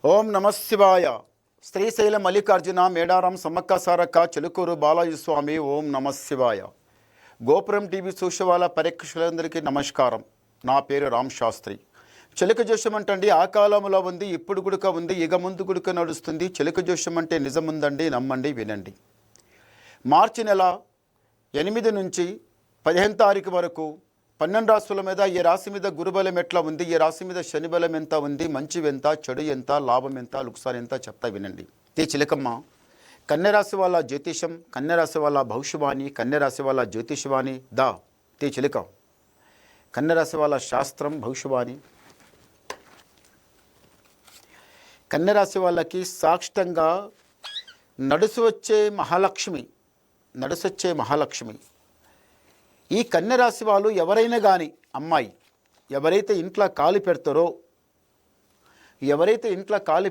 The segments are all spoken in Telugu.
ఓం నమశివాయ. శ్రీశైల మల్లికార్జున మేడారం సమ్మక్క సారక్క చిలుకూరు బాలాజీ స్వామి. ఓం నమశివాయ. గోపురం టీవీ చూసేవాళ్ళ పరీక్షలందరికీ నమస్కారం. నా పేరు రామ్ శాస్త్రి. చిలుక జోషం అంటండి ఆ కాలంలో ఉంది, ఇప్పుడు గుడుక ఉంది, ఇక ముందు గుడుక నడుస్తుంది. చిలుక జోషం అంటే నిజముందండి, నమ్మండి, వినండి. మార్చి నెల 8 నుంచి 15 తారీఖు వరకు 12 రాశుల మీద ఈ రాశి మీద గురుబలం ఎట్లా ఉంది, ఈ రాశి మీద శని బలం ఎంత ఉంది, మంచి ఎంత, చెడు ఎంత, లాభం ఎంత, లుక్సాన్ ఎంత చెప్తా వినండి. తే చిలకమ్మ, కన్యరాశి వాళ్ళ జ్యోతిషం, కన్యరాశి వాళ్ళ భవిష్యవాణి, కన్యరాశి వాళ్ళ జ్యోతిషవాణి దా తే చిలక. కన్యరాశి వాళ్ళ శాస్త్రం భవిష్యవాణి. కన్యరాశి వాళ్ళకి సాక్షితంగా నడుసు వచ్చే మహాలక్ష్మి. ఈ కన్యరాశి వాళ్ళు ఎవరైనా కానీ అమ్మాయి ఎవరైతే ఇంట్లో కాలు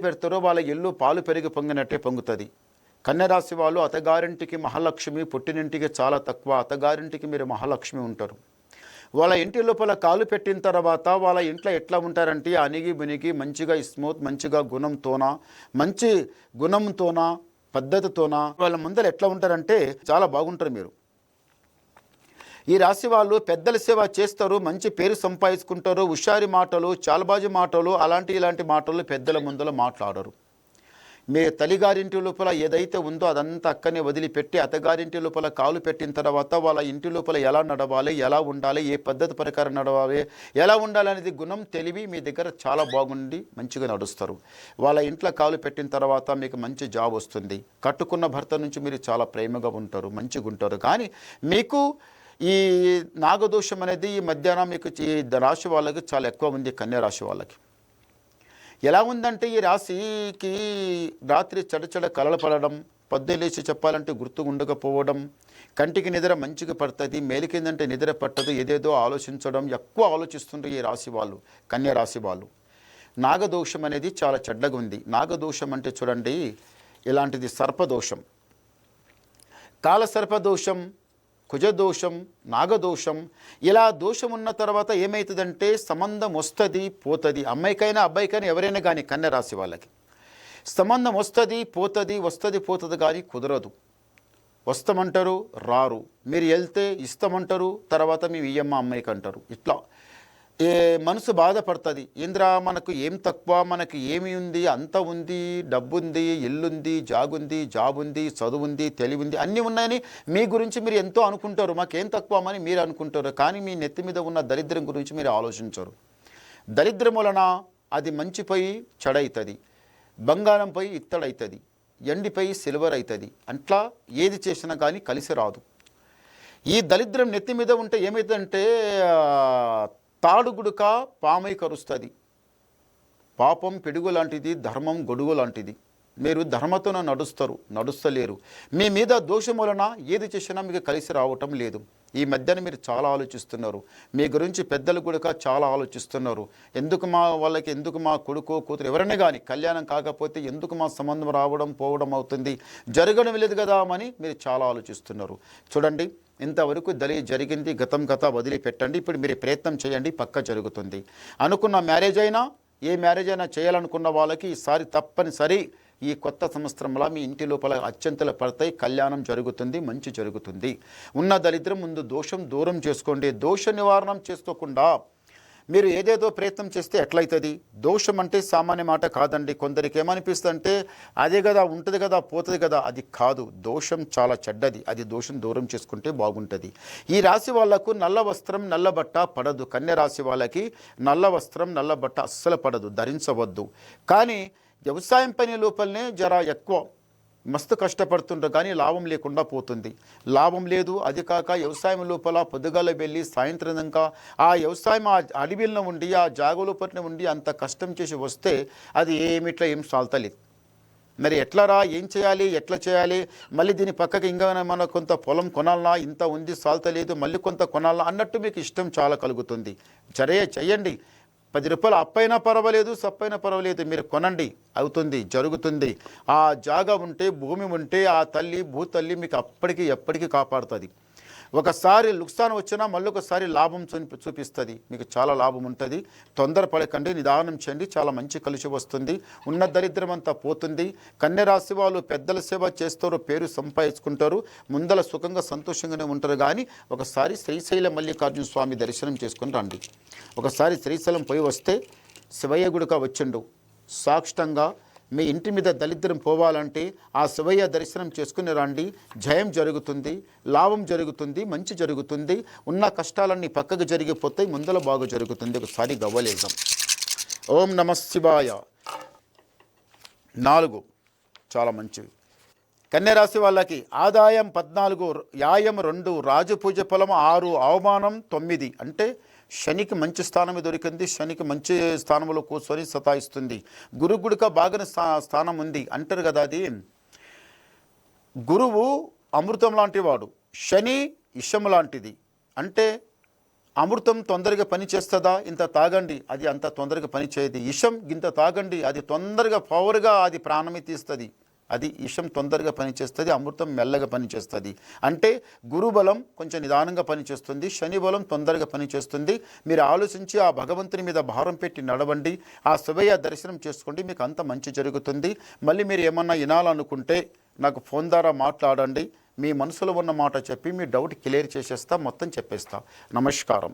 పెడతారో వాళ్ళ ఇల్లు పాలు పెరిగి పొంగినట్టే పొంగుతుంది. కన్యరాశి వాళ్ళు అత్తగారింటికి మహాలక్ష్మి, పుట్టినింటికి చాలా తక్కువ. అత్తగారింటికి మీరు మహాలక్ష్మి ఉంటారు. వాళ్ళ ఇంటి లోపల కాలు పెట్టిన తర్వాత వాళ్ళ ఇంట్లో ఎట్లా ఉంటారంటే అణిగి బినిగి మంచిగా స్మూత్, మంచిగా మంచి గుణంతోన పద్ధతితోన వాళ్ళ ముందర ఎట్లా ఉంటారంటే చాలా బాగుంటారు. మీరు ఈ రాశి వాళ్ళు పెద్దల సేవ చేస్తారు, మంచి పేరు సంపాదించుకుంటారు. హుషారి మాటలు, చాలబాజీ మాటలు, ఇలాంటి మాటలు పెద్దల ముందర మాట్లాడరు. మీ తల్లిగారింటి లోపల ఏదైతే ఉందో అదంతా అక్కనే వదిలిపెట్టి అత్తగారింటి లోపల కాలు పెట్టిన తర్వాత వాళ్ళ ఇంటి లోపల ఎలా నడవాలి, ఎలా ఉండాలి, ఏ పద్ధతి ప్రకారం నడవాలి, ఎలా ఉండాలి అనేది గుణం, తెలివి మీ దగ్గర చాలా బాగుండి మంచిగా నడుస్తారు. వాళ్ళ ఇంట్లో కాలు పెట్టిన తర్వాత మీకు మంచి జాబ్ వస్తుంది. కట్టుకున్న భర్త నుంచి మీరు చాలా ప్రేమగా ఉంటారు, మంచిగా ఉంటారు. కానీ మీకు ఈ నాగదోషం అనేది ఈ మధ్యాహ్నం మీకు ఈ రాశి వాళ్ళకి చాలా ఎక్కువ ఉంది. కన్యా రాశి వాళ్ళకి ఎలా ఉందంటే ఈ రాశికి రాత్రి చెడచెడ కలలు పడడం, పొద్దులేసి చెప్పాలంటే గుర్తు ఉండకపోవడం, కంటికి నిద్ర మంచిగా పడుతుంది, మేలికిందంటే నిద్ర పట్టదు, ఏదేదో ఆలోచించడం, ఎక్కువ ఆలోచిస్తుంటారు ఈ రాశి వాళ్ళు, కన్యా రాశి వాళ్ళు. నాగదోషం అనేది చాలా చెడ్డగా ఉంది. నాగదోషం అంటే చూడండి, ఇలాంటిది సర్పదోషం, కాలసర్పదోషం, కుజదోషం, నాగదోషం. ఇలా దోషం ఉన్న తర్వాత ఏమవుతుందంటే సంబంధం వస్తుంది పోతుంది. అమ్మాయికైనా అబ్బాయికైనా ఎవరైనా కానీ కన్య రాశి వాళ్ళకి సంబంధం వస్తుంది పోతుంది కానీ కుదరదు. వస్తామంటారు, రారు. మీరు వెళ్తే ఇస్తామంటారు, తర్వాత మేము ఇయ్యమ్మ అమ్మాయికి అంటారు. ఇట్లా మనసు బాధపడుతుంది. ఇంద్ర మనకు ఏం తక్కువ, మనకి ఏమి ఉంది, అంత ఉంది, డబ్బు ఉంది, ఇల్లుంది, జాగుంది, జాబ్ ఉంది, చదువు ఉంది, తెలివి ఉంది, అన్నీ ఉన్నాయని మీ గురించి మీరు ఎంతో అనుకుంటారు. మాకేం తక్కువ అని మీరు అనుకుంటారు. కానీ మీ నెత్తి మీద ఉన్న దరిద్రం గురించి మీరు ఆలోచించరు. దరిద్రం వలన అది మంచిపోయి చెడవుతుంది, బంగారం పోయి ఇత్తడవుతుంది, ఎండిపై సిల్వర్ అవుతుంది. అట్లా ఏది చేసినా కానీ కలిసి రాదు. ఈ దరిద్రం నెత్తి మీద ఉంటే ఏమవుతుందంటే తాడుగుడుక పామై కరుస్తుంది. పాపం పిడుగు లాంటిది, ధర్మం గొడుగు లాంటిది. మీరు ధర్మతోనే నడుస్తలేరు. మీ మీద దోషం వలన ఏది చేసినా మీకు కలిసి రావటం లేదు. ఈ మధ్యన మీరు చాలా ఆలోచిస్తున్నారు. మీ గురించి పెద్దలు కూడా చాలా ఆలోచిస్తున్నారు. ఎందుకు మా కొడుకు కూతురు ఎవరైనా కానీ కళ్యాణం కాకపోతే ఎందుకు మా సంబంధం రావడం పోవడం అవుతుంది, జరగడం లేదు కదా అని మీరు చాలా ఆలోచిస్తున్నారు. చూడండి, ఇంతవరకు జరిగింది గతం వదిలిపెట్టండి. ఇప్పుడు మీరు ప్రయత్నం చేయండి, పక్క జరుగుతుంది. అనుకున్న ఏ మ్యారేజ్ అయినా చేయాలనుకున్న వాళ్ళకి ఈసారి తప్పనిసరి ఈ కొత్త సంవత్సరంలో మీ ఇంటి లోపల అత్యంతలు పడతాయి, కళ్యాణం జరుగుతుంది, మంచి జరుగుతుంది. ఉన్న దరిద్రం ముందు దోషం దూరం చేసుకోండి. దోష నివారణం చేసుకోకుండా మీరు ఏదేదో ప్రయత్నం చేస్తే ఎట్లయితుంది? దోషం అంటే సామాన్య మాట కాదండి. కొందరికి ఏమనిపిస్తుంది అంటే అదే కదా ఉంటుంది కదా పోతుంది కదా, అది కాదు. దోషం చాలా చెడ్డది. అది దోషం దూరం చేసుకుంటే బాగుంటుంది. ఈ రాశి వాళ్లకు నల్ల వస్త్రం నల్ల బట్ట పడదు. కన్య రాశి వాళ్ళకి నల్ల వస్త్రం నల్ల బట్ట అస్సలు పడదు, ధరించవద్దు. కానీ వ్యవసాయం పని లోపలనే జర ఎక్కువ మస్తు కష్టపడుతుంటారు, కానీ లాభం లేకుండా పోతుంది. లాభం లేదు. అది కాక వ్యవసాయం లోపల పొద్దుగాల వెళ్ళి సాయంత్రం దాకా ఆ వ్యవసాయం ఆ అడవిలో ఉండి ఆ జాగ లోపలనే ఉండి అంత కష్టం చేసి వస్తే అది ఏం సాల్తలేదు. మరి ఏం చేయాలి, ఎట్లా చేయాలి, మళ్ళీ దీని పక్కకి ఇంకా మన కొంత పొలం కొనాలన్నా, ఇంత ఉంది సాల్తలేదు, మళ్ళీ కొంత కొనాలన్నా అన్నట్టు మీకు ఇష్టం చాలా కలుగుతుంది. చేయండి. 10 రూపాయలు అప్పైనా పర్వాలేదు, సప్పైనా పర్వాలేదు, మీరు కొనండి, అవుతుంది, జరుగుతుంది. ఆ జాగా ఉంటే, భూమి ఉంటే ఆ భూతల్లి మీకు ఎప్పటికీ కాపాడుతుంది. ఒకసారి లుక్సాన్ వచ్చినా మళ్ళీ ఒకసారి లాభం చూపిస్తుంది. మీకు చాలా లాభం ఉంటుంది. తొందరపడకండి, నిదానం చేయండి, చాలా మంచి కలిసి వస్తుంది. ఉన్న దరిద్రం అంతా పోతుంది. కన్య రాశి వాళ్ళు పెద్దల సేవ చేస్తారు, పేరు సంపాదించుకుంటారు, ముందల సుఖంగా సంతోషంగానే ఉంటారు. కానీ ఒకసారి శ్రీశైలం మల్లికార్జున స్వామి దర్శనం చేసుకుని రండి. ఒకసారి శ్రీశైలం పోయి వస్తే శివయ్య గుడిగా వచ్చిండు సాక్షితంగా మీ ఇంటి మీద దరిద్రం పోవాలంటే ఆ శివయ్య దర్శనం చేసుకుని రండి. జయం జరుగుతుంది, లాభం జరుగుతుంది, మంచి జరుగుతుంది. ఉన్న కష్టాలన్నీ పక్కకు జరిగిపోతాయి, ముందల బాగా జరుగుతుంది. ఒకసారి గవ్వలేద్దాం. ఓం నమ శివాయ. 4 చాలా మంచివి. కన్యరాశి వాళ్ళకి ఆదాయం 14, వ్యాయం 2, రాజపూజ ఫలం 6, అవమానం 9. అంటే శనికి మంచి స్థానమే దొరికింది. శనికి మంచి స్థానంలో కూర్చొని సతాయిస్తుంది. గురుగుడిక బాగా స్థానం ఉంది అంటారు కదా, అది గురువు అమృతం లాంటి వాడు, శని ఇషం లాంటిది. అంటే అమృతం తొందరగా పని చేస్తుందా, ఇంత తాగండి, అది అంత తొందరగా పని చేయదు. ఇషం ఇంత తాగండి, అది తొందరగా పవర్గా అది ప్రాణమే తీస్తుంది. అది ఇషం తొందరగా పనిచేస్తుంది, అమృతం మెల్లగా పనిచేస్తుంది. అంటే గురుబలం కొంచెం నిదానంగా పనిచేస్తుంది, శని బలం తొందరగా పనిచేస్తుంది. మీరు ఆలోచించి ఆ భగవంతుని మీద భారం పెట్టి నడవండి, ఆ శివయ్య దర్శనం చేసుకోండి, మీకు అంత మంచి జరుగుతుంది. మళ్ళీ మీరు ఏమన్నా వినాలనుకుంటే నాకు ఫోన్ ద్వారా మాట్లాడండి. మీ మనసులో ఉన్న మాట చెప్పి మీ డౌట్ క్లియర్ చేసేస్తా, మొత్తం చెప్పేస్తా. నమస్కారం.